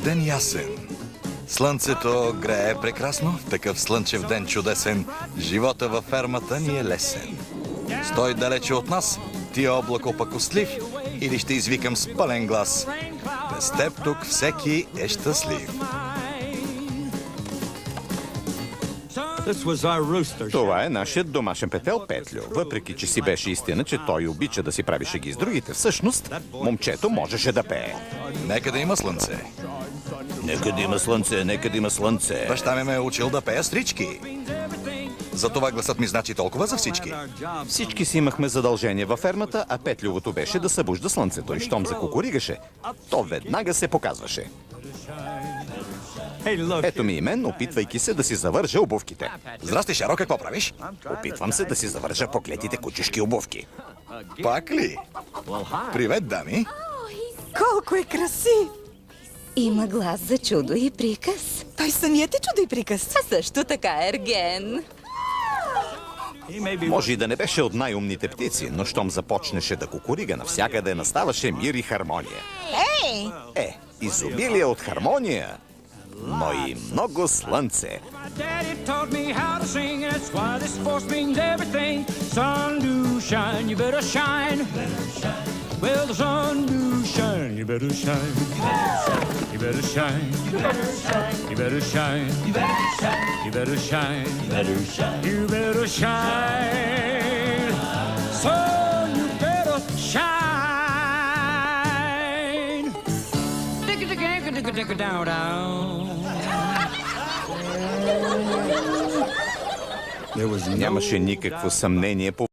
ден ясен. Слънцето грее прекрасно, в такъв слънчев ден чудесен. Живота във фермата ни е лесен. Стой далече от нас, ти облако пакостлив, или ще извикам с пълен глас. Без теб тук всеки е щастлив. Това е нашият домашен петел Петлю. Въпреки че си беше истина, че той обича да си прави шеги с другите, всъщност момчето можеше да пее. Нека да има слънце. Нека да има слънце, нека да има слънце. Баща ми ме е учил да пея стрички. Затова гласът ми значи толкова за всички. Всички си имахме задължение във фермата, а Петлювото беше да събужда слънцето. И щом закукуригаше, то веднага се показваше. Ето ми и мен, опитвайки се да си завържа обувките. Здрасти, Шаро, какво правиш? Опитвам се да си завържа проклетите кучешки обувки. Пак ли? Привет, дами. Колко е красив! Има глас за чудо и приказ. Той самият е чудо и приказ. А също така ерген. Може и да не беше от най-умните птици, но щом започнеше да кукурига, навсякъде наставаше мир и хармония. Ей! Изобилие от хармония, но и много слънце. Daddy taught me how to sing, and that's why this force means everything. Sun do shine, you better shine. Well, the sun do shine, you better shine. You better shine. You better shine. You better shine. You better shine. You better shine. You better shine. You better shine. So you better shine. Digga down down. Нямаше никакво съмнение по